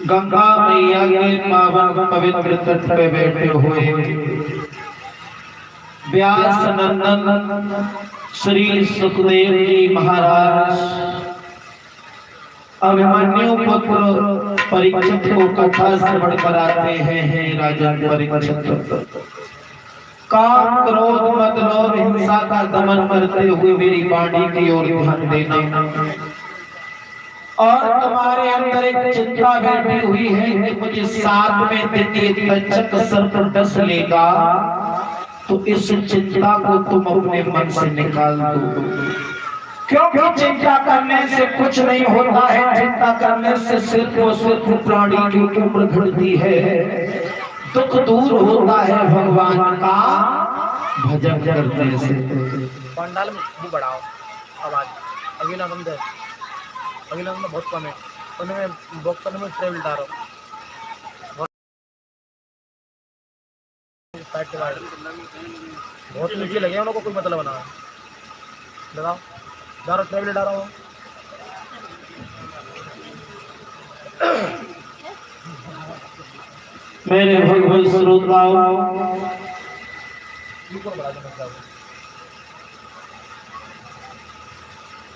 गंगा मैया के पावन पवित्र तट पे बैठे हुए व्यास नंदन श्री सुखदेव जी महाराज अभिमन्यु पुत्र परीक्षित को कथा श्रवण कराते हैं। राजा परीक्षित, काम क्रोध मद लोभ हिंसा का दमन करते हुए मेरी वाणी की ओर ध्यान देना और तुम्हारे अंदर एक चिंता बैठी हुई है कि मुझे 7वें दिन ये तंचक सर्प डस लेगा, तो इस चिंता को तुम अपने मन से निकाल दो, क्योंकि चिंता करने से कुछ नहीं होता है। चिंता करने से सिर्फ और सिर्फ प्राणी की उम्र घटती है, दुख दूर होता है भगवान का भजन करने से। पंडाल में बढ़ाओ आवाज, अगला बंद है, अगला में बहुत कम है, उनमें बॉक्स में ट्रेवल डालो बहुत नीचे लगे उनको कोई मतलब बना लगाओ डालो ट्रेवल डालो। मेरे भगवान श्रोताओं,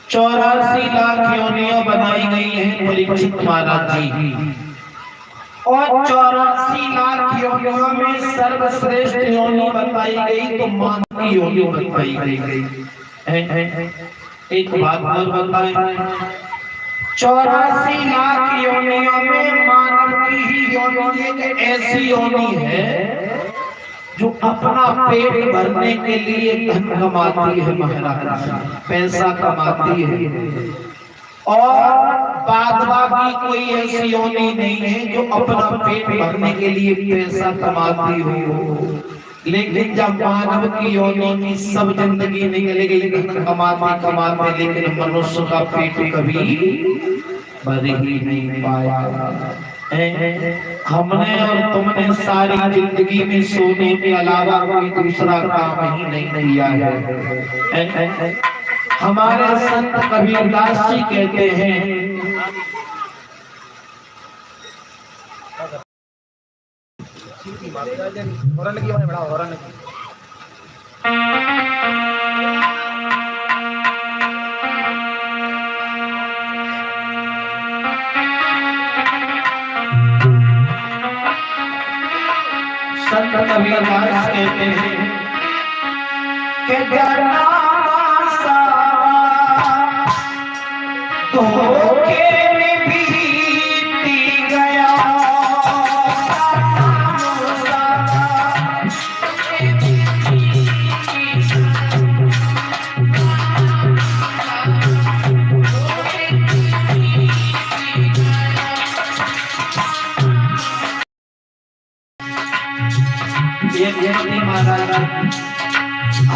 84 लाख योनियां बनाई गई हैं परीक्षित महाराज जी, और 84 लाख योनियों में सर्वश्रेष्ठ योनि बताई गई तो मानव की योनि बताई गई। एक बात और बताएं, 84 लाख योनियों में मानव की ही योनि एक ऐसी योनि है जो अपना पेट भरने के लिए धन कमाती है महाराज, पैसा कमाती है, और बाद बाकी कोई ऐसी योनि नहीं है जो अपना पेट भरने के लिए पैसा कमाती हो। लेकिन जब मानव की योनि की सब जिंदगी निकलेगी धन कमाते कमाते, लेकिन मनुष्य का पेट कभी भर ही नहीं पाया। हमने और तुमने सारी जिंदगी में सोने के अलावा कोई दूसरा काम ही नहीं किया है। हमारे संत कबीरदास जी कहते हैं, संत कबीरदास कहते हैं कि धोखे में बीती गया,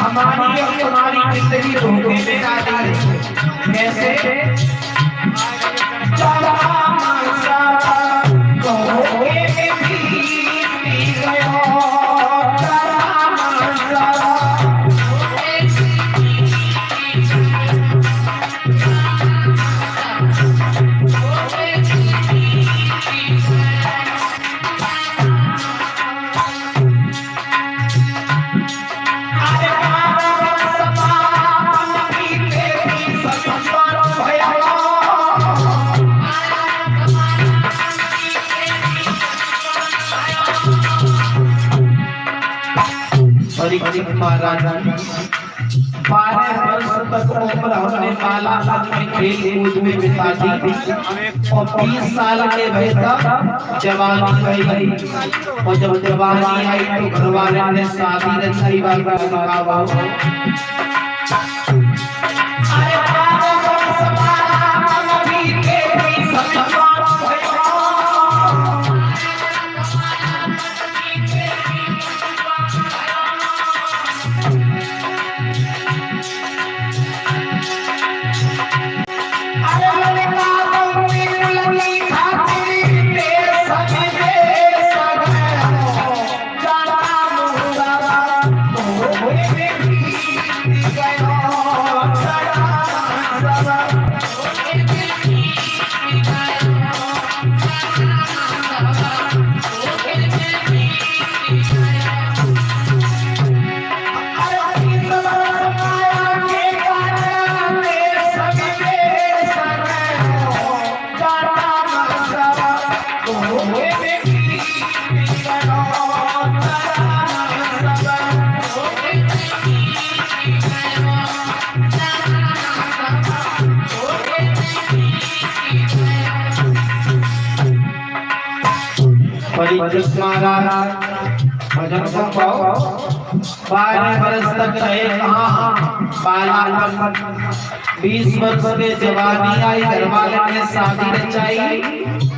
हमारी और तुम्हारी महाराज 12 वर्ष तक उम्र हमने बालापन में खेल कूद में बिता दी और 20 साल के भय तक जवानी आई। और जब जवानी आई तो घर वाले ने शादी रचाई बाबा का महाराज भजन को पाओ 12 वर्ष तक रहे कहाँ बालापन 20 वर्ष के जवानी आई घर वाले ने शादी रचाई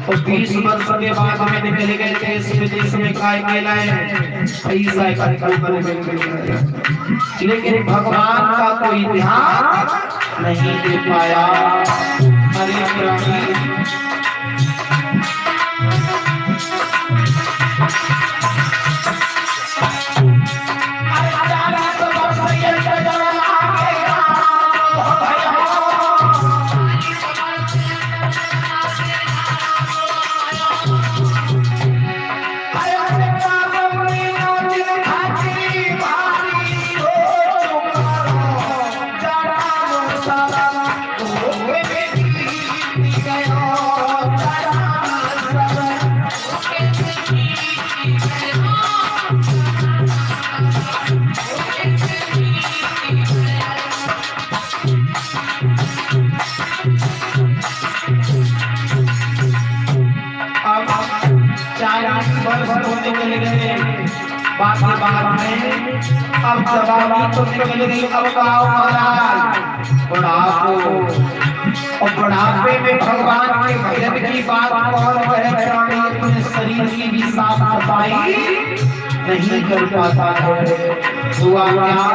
और 20 वर्ष के बाद में निकल गए देश विदेश में काय मिलाए पैसा इकट्ठा लेकिन भगवान का कोई ध्यान नहीं दे पाया। हरे कृष्ण अब जवानी तो निकल गई अब आओ महाराज बुढ़ापो और बुढ़ापे में भगवान के भजन की बात कौन कहे प्राणी अपने शरीर की भी साफ सफाई नहीं कर पाता है। हुआ क्या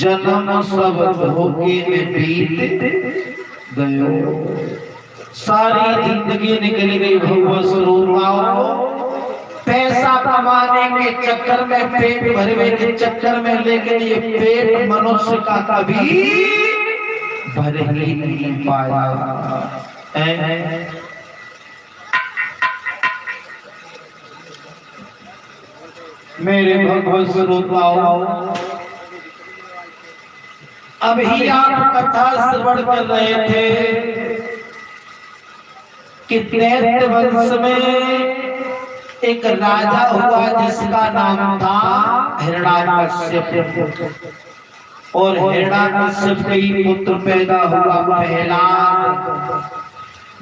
जन्म सब धोखे में बीत गयो, सारी जिंदगी निकल गई भगवत श्रोताओं। पैसा कमाने के चक्कर में, पेट भरने के चक्कर में, लेकिन ये पेट मनुष्य का कभी भर ही नहीं पाया। मेरे भगवत श्रोताओं, अभी आप कथा श्रवण कर रहे थे कि दैत्य वंश में एक राजा हुआ जिसका नाम था हिरण्यकश्यप, और हिरण्यकश्यप का ही पुत्र पैदा हुआ प्रहलाद।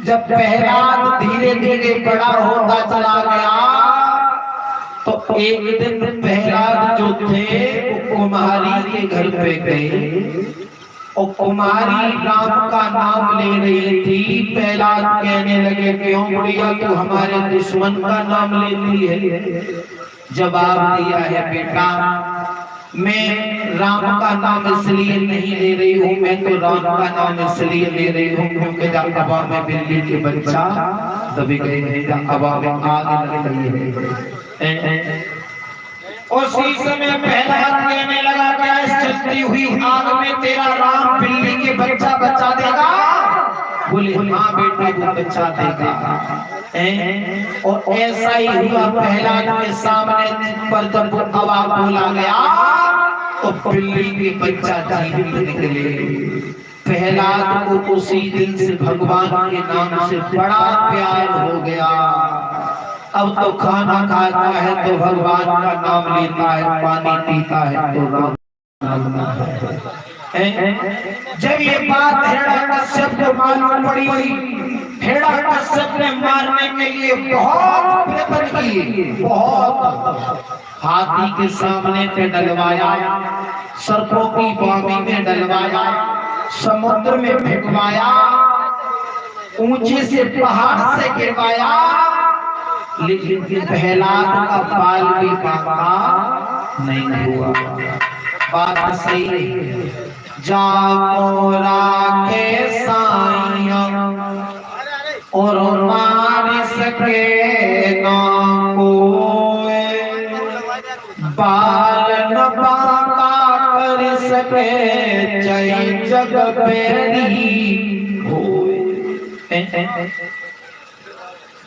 जब प्रहलाद धीरे धीरे बड़ा होता चला गया तो एक दिन प्रहलाद जो थे वो कुमारी के घर पे गए, और कुमारी राम का नाम ले रही थी। प्रहलाद कहने लगे, क्यों बुढ़िया तू हमारे दुश्मन का नाम लेती है? जवाब दिया है, बेटा मैं राम का नाम इसलिए नहीं ले रही हूँ, मैं तो राम का नाम इसलिए ले रही हूँ क्योंकि हवा में बिल्ली के बच्चा दबे गए हैं, हवा में आग लग रही है। उसी समय प्रहलाद कहने लगा, क्या इस जलती हुई आग में तेरा राम बिल्ली के बच्चा बचा देगा? बोले हाँ बेटा वो बचा देगा। और ऐसा ही हुआ, प्रहलाद के सामने पर जब हवा बोला गया तो बिल्ली के बच्चा जीवित निकले। प्रहलाद को उसी दिन से भगवान के नाम से बड़ा प्यार हो गया। अब तो खाना खाता है तो भगवान का नाम लेता है, पानी पीता है तो राम नाम है। जब ये बात हिरण्यकश्यप को मालूम पड़ी, हिरण्यकश्यप ने मारने के लिए बहुत प्रयत्न किए, बहुत हाथी के सामने पे डलवाया, सर्पों की बावी में डलवाया, समुद्र में फेंकवाया, ऊंचे से पहाड़ से गिरवाया, लेकिन प्रहलाद का बाल भी बांका नहीं हुआ। बात सही है, जाओ राखे साइया और मार सके ना कोई, बाल न बांका कर सके जय जग पेरी होए।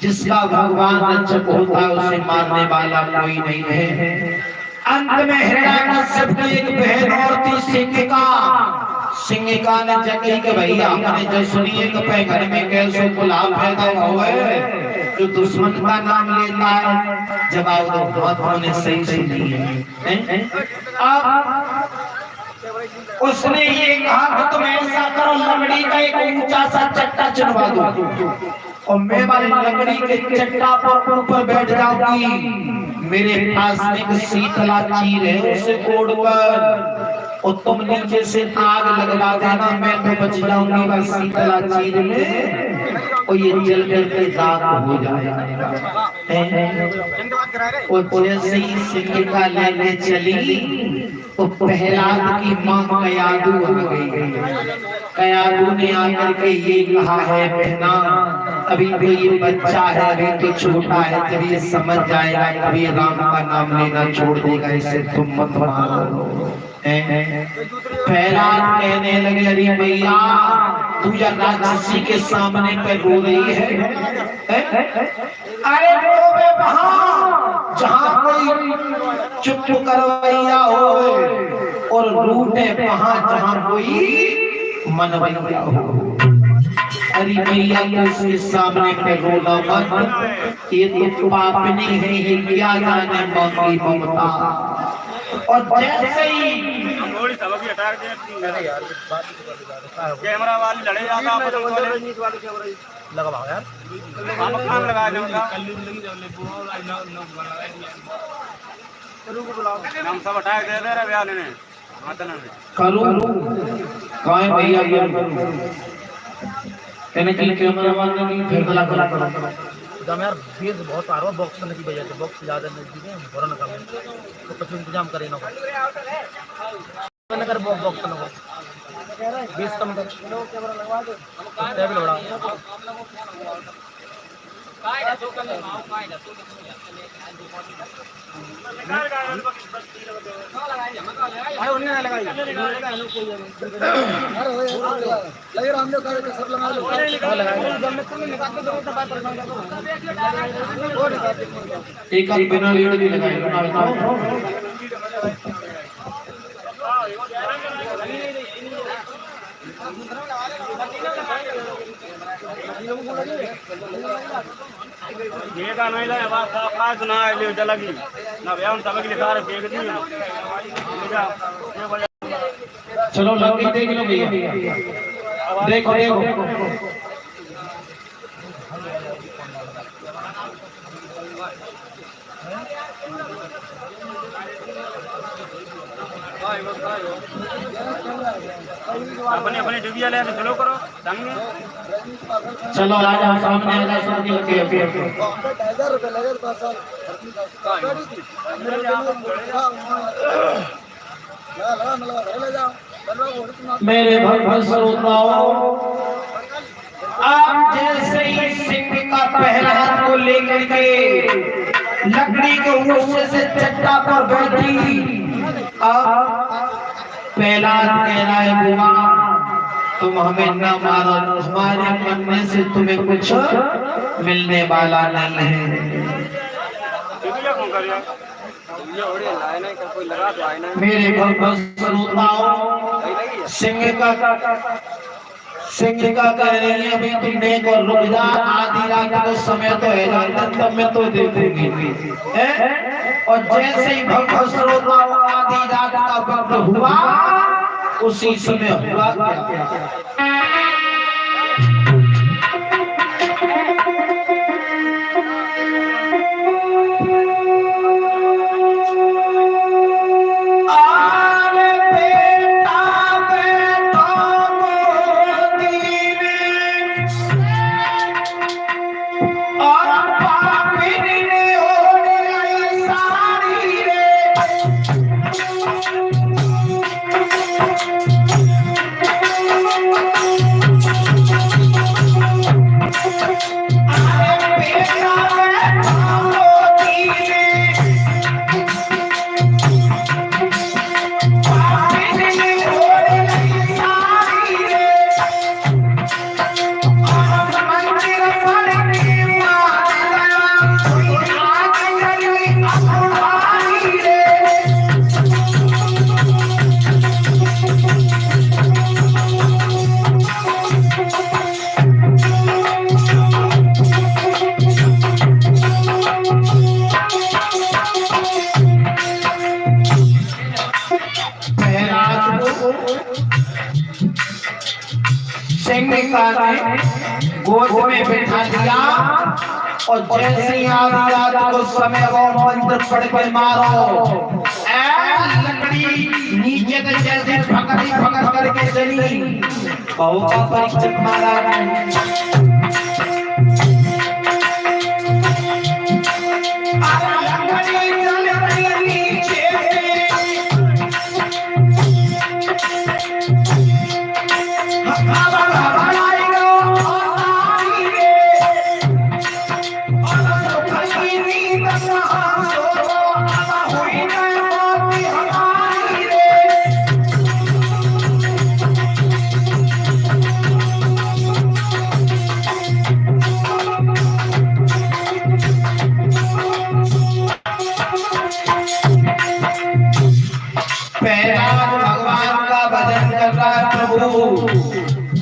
जिसका भगवान रक्षक होता है उसे मारने वाला कोई नहीं है। अंत में हिरण्यकश्यप की एक बहन और थी सिंहिका। सिंहिका ने जगी के भैया हमने जो सुनिए तो घर में कैसे गुलाब पैदा हुआ है जो दुश्मन का नाम लेता है। जवाब दो, बहुत होने सही सुनी है। अब उसने ये कहा कि तुम ऐसा करो, लकड़ी का एक ऊंचा सा चट्टा चढ़वा दो और मैं वाली लकड़ी के चट्टा पर ऊपर बैठ जाऊंगी। मेरे पास एक शीतला चीर है, उसे ओढ़कर और तुम नीचे से आग लगवा देना, मैं तो बच जाऊंगी बस शीतला चीर में, और ये जल जल के राख हो जाएगा। और जैसे ही सिंहिका लेने चली तो प्रहलाद की मां कयादू आ गई। कयादू ने आकर के ये कहा है, बहना अभी तो ये बच्चा है, अभी तो छोटा है, जब ये समझ जाएगा तभी राम का नाम लेना छोड़ देगा, इसे तुम मत मारो। प्रहलाद कहने लगे, अरे भैया तू या राक्षसी के सामने पे रो रही है? अरे रो वहां जहां कोई चुप करवैया हो और रूठे, वहां जहां कोई मनवैया हो। अरे भैया उसके सामने पे रोना मत, ये तो पाप नहीं है, ये क्या जाने मौकी ममता। और जैसे ही कैमरा वाली लड़े जाता लगाओ यार, खान लगा हम सब हटाए दे दे रहे ब्याह ने करूं काय भैया कहने के लिए कैमरा वाले की फिर गला करा जब यार फेज बहुत आ रहा है बॉक्स की वजह से, बॉक्स ज्यादा नजदीक है, फौरन काम है तो कुछ इंतजाम करें ना। मैंने कर बॉक्स लगवा 20 कम कर टेबल बड़ा एक आध बिना लीड भी लगाएगा। ये का नहीं लाया बात काज ना ले चलगी ना व्यायाम सब के सारे फेंक दी चलो लगी देख लो भैया, देखो देखो अपने अपने डिबिया ले चलो करो संग चलो राजा सामने आ जाओ सामने लगे मेरे भक्त श्रोताओं, आप जैसे ही सिंह का पहला हाथ को लेकर के लकड़ी के ऊंचे से चट्टा पर बैठी, अब पहला कह रहा है बुआ तुम हमें न मारो, हमारे मरने से तुम्हें कुछ मिलने वाला नहीं है। मेरे भक्त श्रोताओं, सिंह का कह रही है अभी तुम देख और रुक जा, आधी रात तो समय तो है तब मैं तो देखूंगी। और जैसे ही भक्त श्रोताओं आधी रात का वक्त हुआ, उसी समय हुआ क्या? गोद में बिठा दिया और जैसे ही आधी रात को समय वो मंत्र पढ़ के मारो, लकड़ी नीचे से जैसे पकड़ करके चली, बहु का परीक्षक महाराज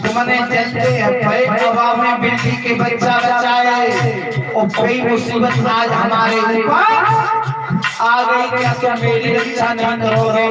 तुमने चलते हवा में बिल्ली के बच्चा बचाए और कोई मुसीबत आज हमारे ऊपर आ गई, क्या तुम मेरी रक्षा नहीं करोगे?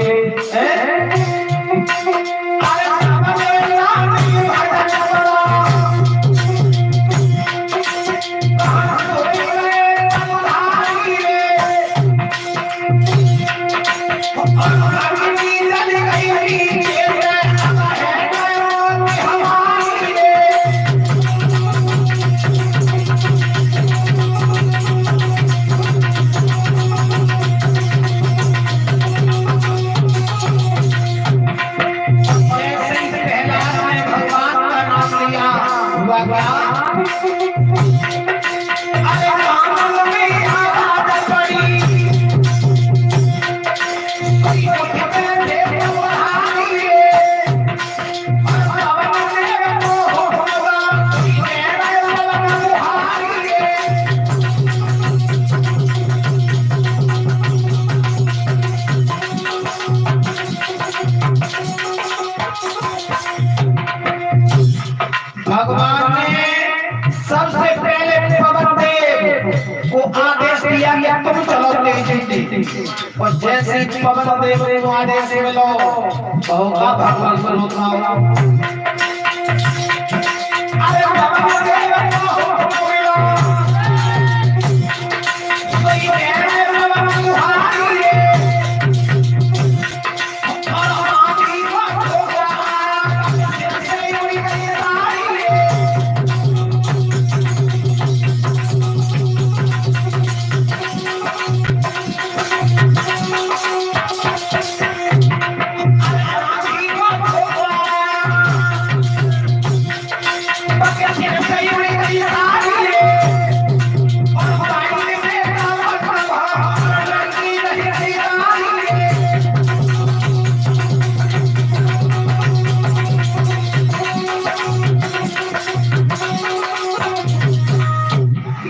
और जैसे पवन देव को आदेश मिलो कहोगा भगवान स्वरूप अरे पवन देव को मिलो कोई मेरे भगवान तुम्हारे और आखिरी बात होगा जैसे हुई गई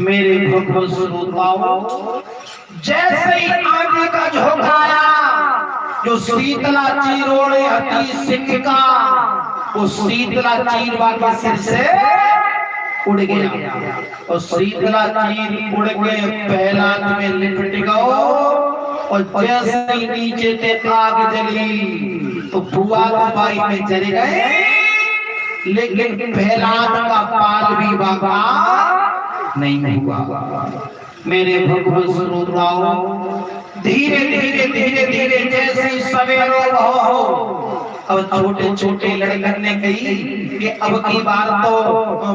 मेरे भगवान श्रोताओं जैसे ही आगे का झोंका आया जो शीतला चीरोड़े हटी सिंह का वो शीतला चीर वाले सिर से उड़ गया और शीतला चीर उड़ के पहला में लिपट गया और जैसे ही नीचे से आग जली तो बुआ बाई में चले गए लेकिन पहला का पाल भी बाबा नहीं हुआ। मेरे भगवान श्रोताओं धीरे धीरे धीरे धीरे जैसे सवेरे हो अब छोटे छोटे लड़के ने कही कि अब की बार तो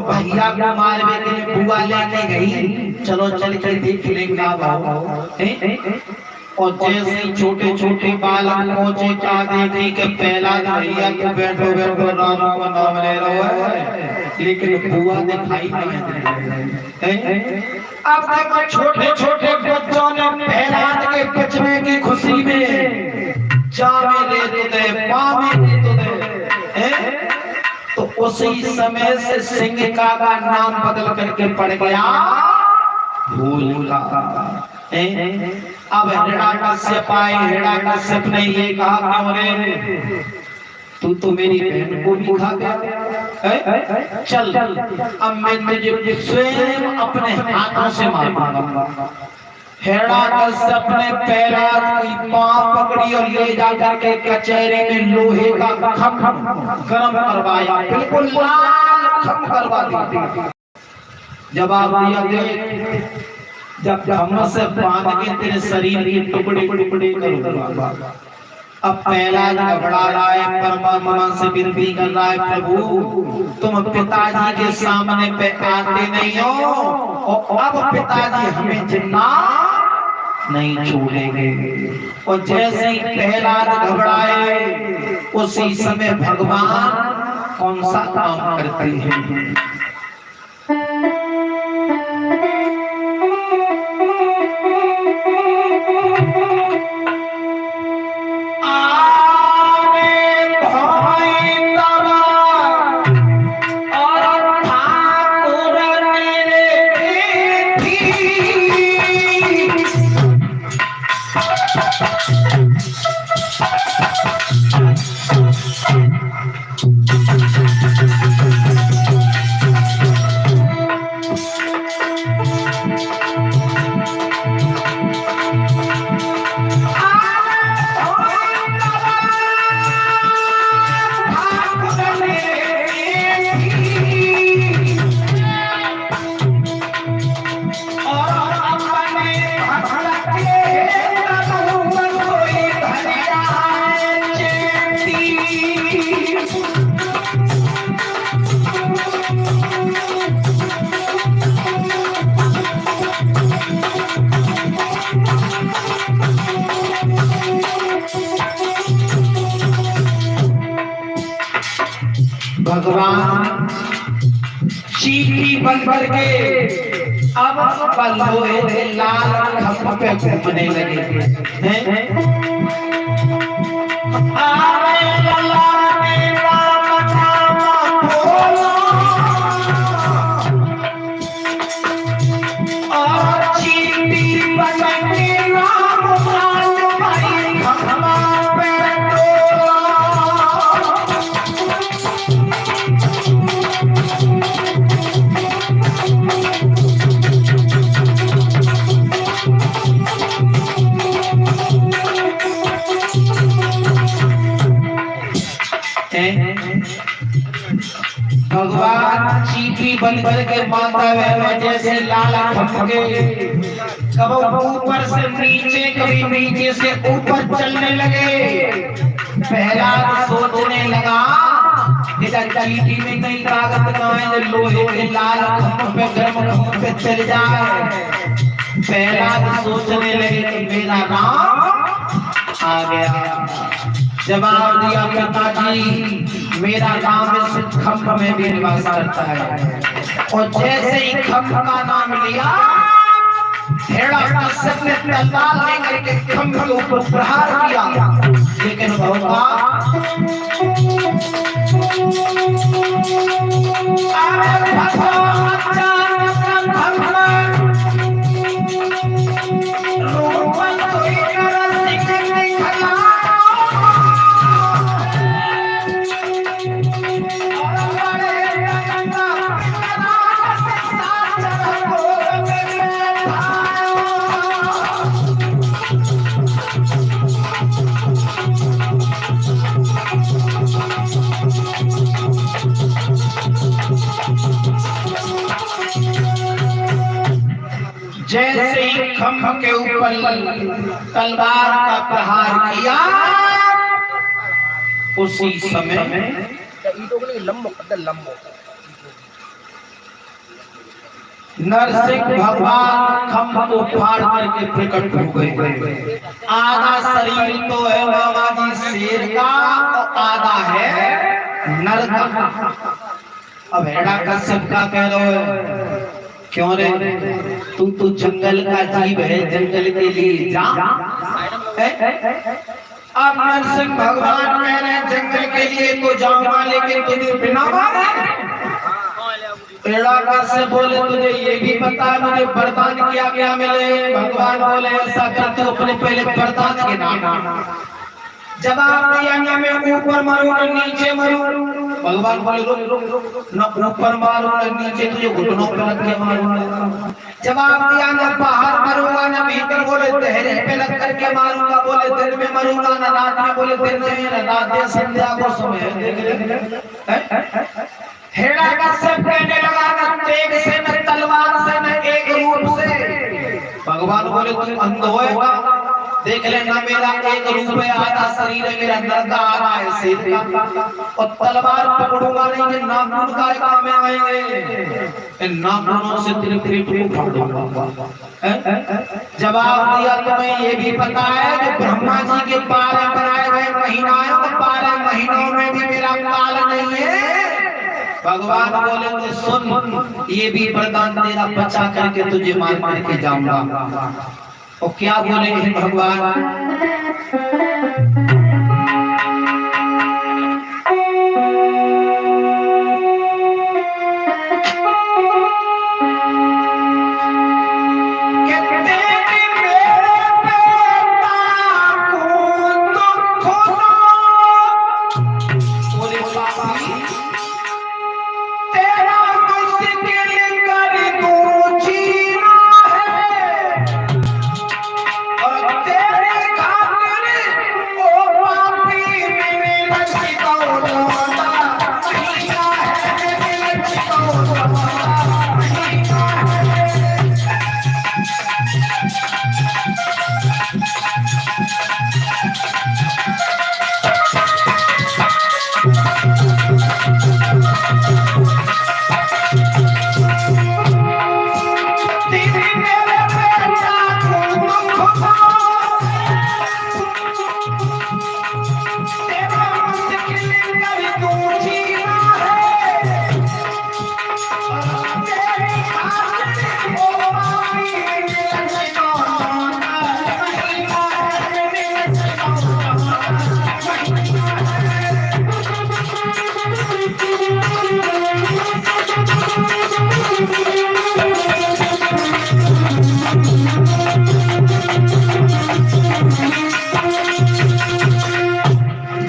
भैया को मारने के लिए बुआ लेके गई चलो चल के देख लेंगे और जैसे छोटे छोटे बालक पहुंचे क्या देखे कि पहला भैया तो बैठो बैठो राम का नाम ले रहा है लेकिन बुआ दिखाई नहीं। अब देखो छोटे छोटे बच्चों ने पहला के बचने की खुशी में जामे दे दे पामे दे तो उसी समय से सिंह का नाम बदल करके पड़ गया भोला। अब हिरण्यकश्यप आए, हिरण्यकश्यप ने ये कहा क्यों रे तू तो मेरी बहन को भी खा गया, चल अब मैं तुझे स्वयं अपने हाथों से मारूंगा। हिरण्यकश्यप ने पहला की पांव पकड़ी और ले जाकर के कचहरी में लोहे का खम गरम करवाया, बिल्कुल लाल खम करवा दिया। जवाब दिया जब हम से बांध के तेरे शरीर के टुकड़े टुकड़े करूंगा। अब पहला घबरा रहा है, परमात्मा से विनती कर रहा है, प्रभु तुम पिताजी के सामने पे आते नहीं हो और अब पिताजी हमें जिन्ना नहीं छोड़ेंगे। और जैसे ही पहला घबराए उसी समय भगवान कौन सा काम करते हैं। भगवान चीटी बन करके अब लोहे लाल खंभ पे घूमने लगे हैं। भगवान चीटी बन करके माता में जैसे लाल खमके, कभी ऊपर से नीचे कभी नीचे से ऊपर चलने लगे। पहला सोचने लगा चीटी में कहीं ताकत ना है जो लोहे के लाल खम्भ पे गर्म खम्भ पे चल जाए। पहला सोचने लगे कि मेरा राम आ गया। जवाब दिया पिताजी मेरा नाम इस खम्भ में भी निवास करता है। और जैसे ही खम्भ का नाम लिया हिरण्यकश्यप ने तलवार लेकर के खम्भ के ऊपर प्रहार किया, लेकिन जैसे ही खम्भ के ऊपर तलवार का प्रहार किया उसी समय नरसिंह भगवान खम्भ को फाड़ करके प्रकट हो गए। आधा शरीर तो है बाबा जी शेर का और आधा है नर का। अब हिरण्यकश्यप का कह रहे हो क्यों रे, तू तो जंगल का जीव है, जंगल के लिए जा। अब नरसिंह भगवान कह रहे हैं जंगल के लिए तो जाऊंगा, लेकिन तुझे बिना मारे। हिरण्यकश्यप बोले तुझे ये भी पता है मुझे वरदान क्या क्या मिले। भगवान बोले ऐसा कर तू अपने पहले वरदान के नाम। जवाब दिया ना मैं ऊपर मारूं न नीचे मारूं। भगवान बोले रुक न ऊपर मारूं न नीचे, तुझे घुटनों पे लग के मारूंगा। जवाब दिया न बाहर मारूंगा न भीतर, बोले चेहरे पे लग करके मारूंगा। बोले दिन में मारूंगा न रात में, बोले दिन में न रात में, संध्या को समय हिरण्यकश्यप कहने लगा न तेग से न तलवार से न एक रूप से। भगवान बोले तुम अंध होएगा, देख लेना मेरा एक रूप है, आधा शरीर है मेरा नर का, आधा है शेर का। और तलवार पकड़ूंगा नहीं कि नाखून का काम आएंगे, नाखूनों से तेरे पेट को फाड़ दूंगा। जवाब दिया तुम्हें ये भी पता है कि ब्रह्मा जी के 12 बनाए गए महीना है, तो 12 महीनों में भी मेरा काल नहीं है। भगवान बोले तो सुन ये भी वरदान तेरा बचा करके तुझे मार मार के जाऊंगा। और क्या बोले भगवान,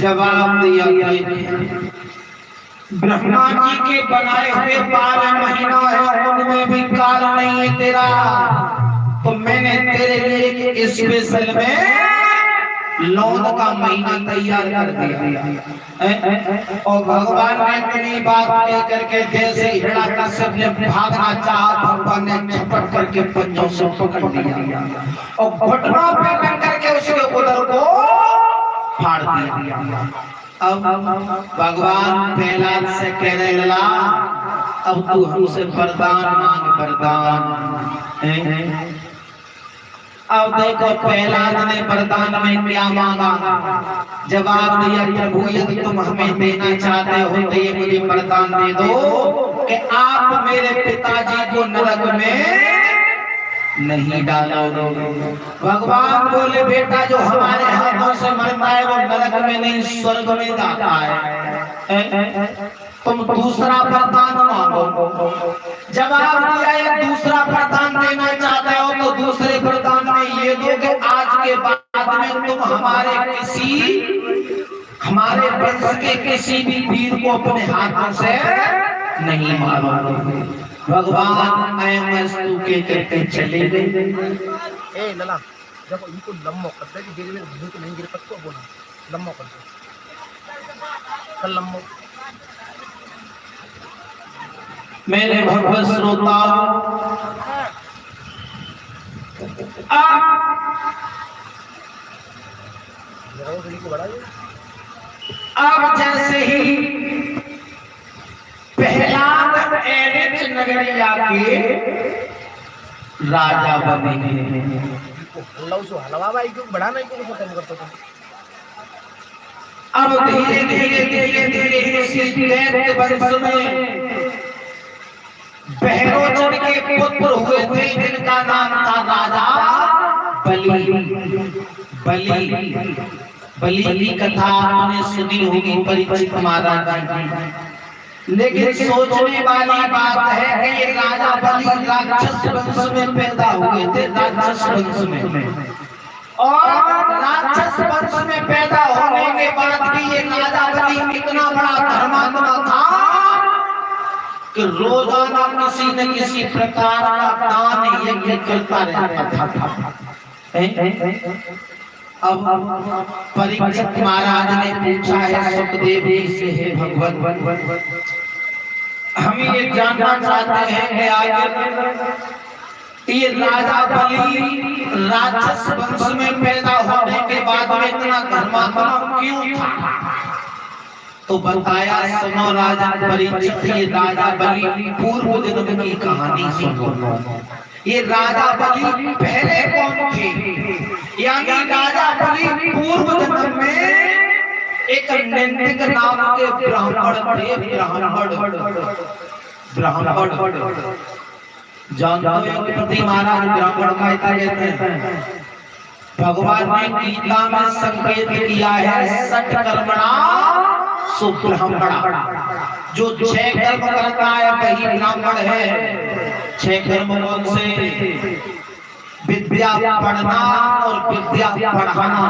जवाब दिया ब्रह्मा जी के बनाए हुए 12 महीना है, उनमें भी काल नहीं है तेरा। तो मैंने तेरे लिए स्पेशल में लौन का महीना तैयार कर दिया और भगवान ने इतनी बात कह करके जैसे हिरण्याकश्यप ने भागना चाहा, भगवान ने झपट करके पंजों से पकड़ लिया और घुटनों पे रख करके उसके उदर को फाड़ दिया। अब भगवान प्रहलाद से कहने लगा, अब तू हमसे वरदान मांग, वरदान। अब देखो प्रहलाद ने वरदान में क्या मांगा, जवाब दिया, प्रभु यदि तुम हमें देना चाहते हो तो ये मुझे वरदान दे दो कि आप मेरे पिताजी को नरक में नहीं डालोगे। भगवान बोले, बेटा जो हमारे हाथों से मरता है वो नरक में नहीं स्वर्ग में जाता है, तुम दूसरा वरदान मांगो। जवाब दिया, एक दूसरा वरदान देना चाहते हो तो दूसरे वरदान में ये दो कि आज के बाद में तुम हमारे वंश के किसी भी वीर को अपने हाथों से नहीं मारोगे। भगवान मस्तु के कहते चले गए। ए लला, जब इनको लम्बो कर दे कि धीरे धीरे भूत नहीं गिर पक्को बोला, लम्बो कर दे, कल लम्बो। मेरे भगवत श्रोताओं, अब जैसे ही प्रहलाद एरिच नगरिया के राजा बने, हलवा भाई क्यों बढ़ा नहीं क्यों खत्म करते तुम। अब धीरे धीरे धीरे धीरे इसी दैत्य वंश में बहरोचन के पुत्र हुए थे जिनका नाम था राजा बलि। बलि की कथा आपने सुनी होगी परीक्षित महाराज जी, लेकिन सोचने वाली बात है कि ये राजा बलि राक्षस वंश में पैदा हुए थे, राक्षस वंश में। और राक्षस वंश में पैदा होने के बाद भी ये राजा बलि इतना बड़ा धर्मात्मा था कि रोजाना किसी न किसी प्रकार का दान यज्ञ करता रहता था। अब परीक्षित महाराज ने पूछा है सुखदेव जी से, हे भगवान, हम ये जानना चाहते हैं कि आगे ये राजा बलि राक्षस वंश में पैदा होने के बाद में इतना धर्मात्मा क्यों था? तो बताया, सुनो राजा परीक्षित, ये राजा बलि पूर्व जन्म की कहानी सुनो। ये राजा बलि पहले कौन थे? यानी राजा बलि पूर्व जन्म में एक नैतिक नाम के ब्राह्मण थे। ब्राह्मण जानते हो पति महाराज ब्राह्मण का कहते हैं। भगवान ने गीता में संकेत किया है, सठ कर्मणा सुब्रह्मणा, जो 6 कर्म करता है वही ब्राह्मण है। 6 कर्म कौन से? विद्या पढ़ना और विद्या पढ़ाना,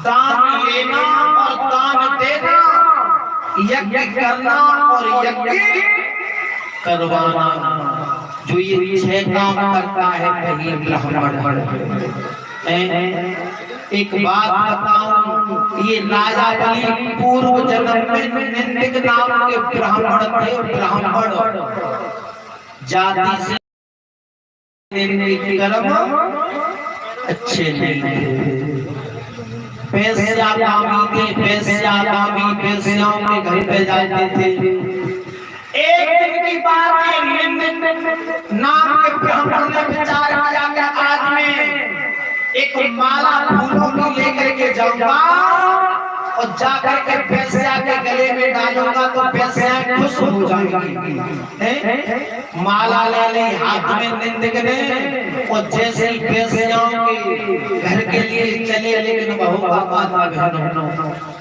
दान लेना और दान देना, यज्ञ करना और यज्ञ करवाना। जो ये 6 काम करता है वही ब्राह्मण है। एक बात बताऊं, ये राजा बलि पूर्व जन्म में निंदिक नाम के ब्राह्मण थे। ब्राह्मण जाति से कर्म अच्छे नहीं थे, पैस्यागामी थे, पैस्याओं के घर पे जाते थे। एक दिन की बात है, निंदिक नाम के ब्राह्मण ने विचार किया कि आज में एक माला फूलों की लेकर के जाऊंगा और जाकर के पैस्या के गले में डालूंगा तो पैस्या खुश हो जाएंगी। माला ले ली हाथ में निंदिक ने और जैसे ही पैस्याओं के घर के लिए चले, लेकिन बहुत बात बहनों,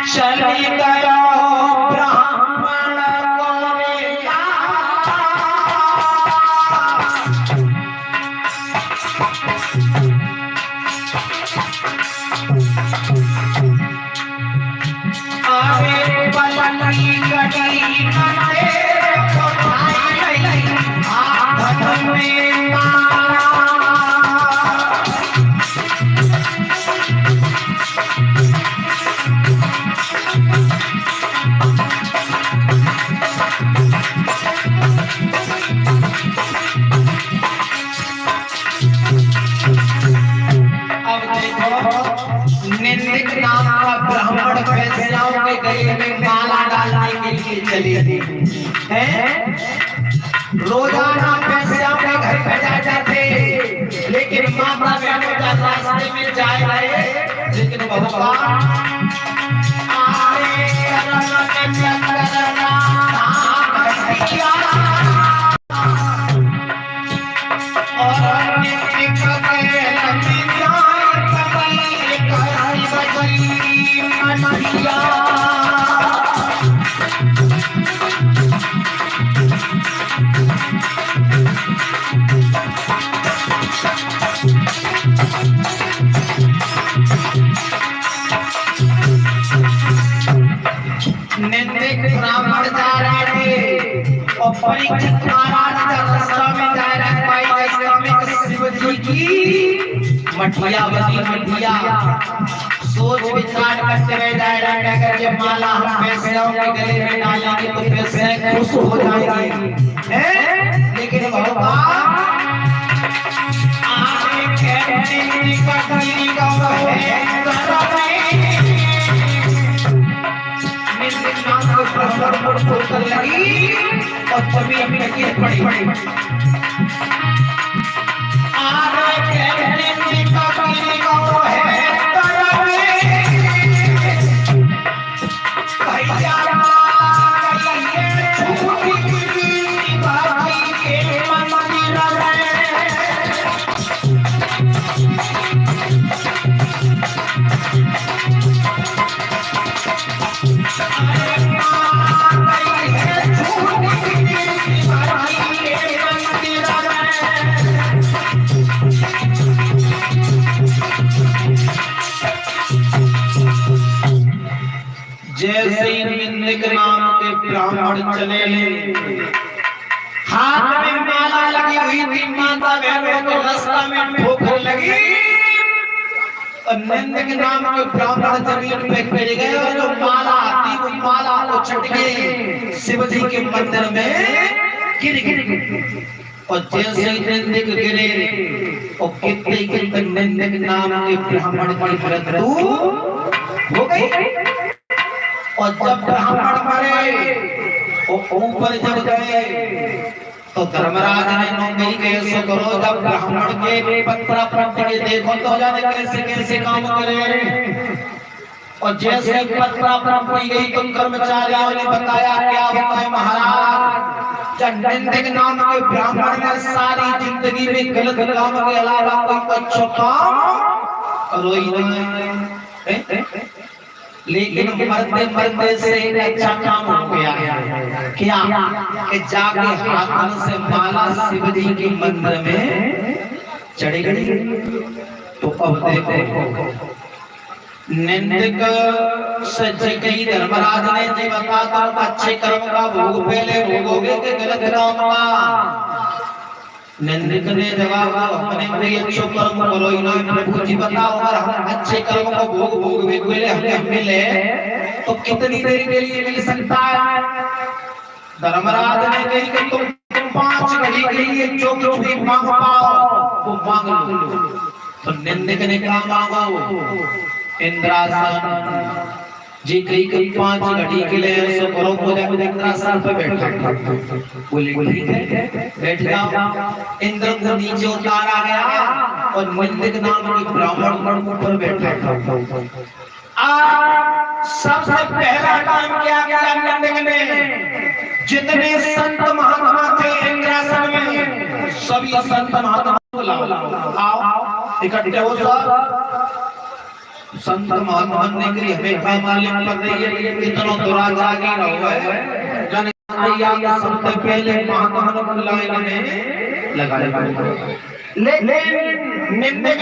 चली गया ब्राह्मण को देखो निंदिक नाम का ब्राह्मण वैश्याओं के गले में माला डालने के लिए चले थे हैं। रोजाना वैश्याओं के घर पे जाते थे, लेकिन माता बहनों का रास्ते में जा रहे, लेकिन भगवान आए करम के चंद्रना और निंदिक के निंदिक ब्राह्मण जा रहे थे और परीक्षित महाराज का रास्ता में जा रहा है। शिव जी की मठिया बनी मठिया सोच विचार करते रह जा रहा है, अगर ये माला हम वैश्याओं के गले में डालेंगे तो वैश्य खुश हो जाएंगे हैं। लेकिन भगवान आगे कहते निकली गाँव है कर लगी और तभी अपनी तकलीफ पड़ी आगे कहने निकली गाँव है भैया जैसे ही निंदिक नाम के ब्राह्मण चले, हाथ में माला लगी हुई थी, माता बहनों को रास्ता में ठोकर लगी और निंदिक नाम के ब्राह्मण जमीन पे गिर गए और जो माला थी वो माला उछट गई शिव जी के मंदिर में गिर और जैसे ही निंदिक गिरे और कितने निंदिक नाम के ब्राह्मण की मृत्यु हो गई। और जब ब्राह्मण मरे वो ऊपर जब गए तो धर्मराज ने नौकरी कैसे करो, जब ब्राह्मण के पत्रा पलट के देखो तो जाने कैसे कैसे काम करे। और जैसे पत्रा पलट गई तो कर्मचारियों ने बताया क्या बताए महाराज, जब निंदिक नाम के ब्राह्मण ने सारी जिंदगी में गलत काम के अलावा कोई अच्छा काम करो ही नहीं, लेकिन मरते मरते से अच्छा काम हो गया क्या कि जाके हाथों से माला शिव जी के मंदिर में चढ़ गई। तो अब देखो निंदिक सच कही धर्मराज ने जी बता दो अच्छे कर्म का भोग पहले भोगोगे कि गलत कर्म का। निंदिक ने जवाब अपने लिए अच्छे कर्म करो ही नहीं, प्रभु जी बताओ अगर हम अच्छे कर्म का भोग भोगवे पहले हमें मिले तो कितनी देर के लिए मिल सकता है। धर्मराज ने कही कि तुम 5 घड़ी के लिए जो कुछ भी मांग पाओ वो मांग लो। तो निंदिक ने कहा मांगो इंद्रासन जी, कई 5 घड़ी के लिए ऐसा करो मुझे इंद्रासन पे बैठा। बोले ठीक है बैठ जाओ। इंद्र को नीचे उतारा गया और निंदिक नाम के ब्राह्मण ऊपर बैठा। सबसे पहला काम क्या किया निंदिक ने, जितने संत महात्मा थे इंद्रासन में सभी संत महात्मा को लाओ इकट्ठे हो सब। संत महात्मा ने कही हमें क्या मालूम पड़ रही है कितना दुराचारी रहो है, जाने या सबसे पहले महात्मा को लाइन में लगाया। लेकिन निंदिक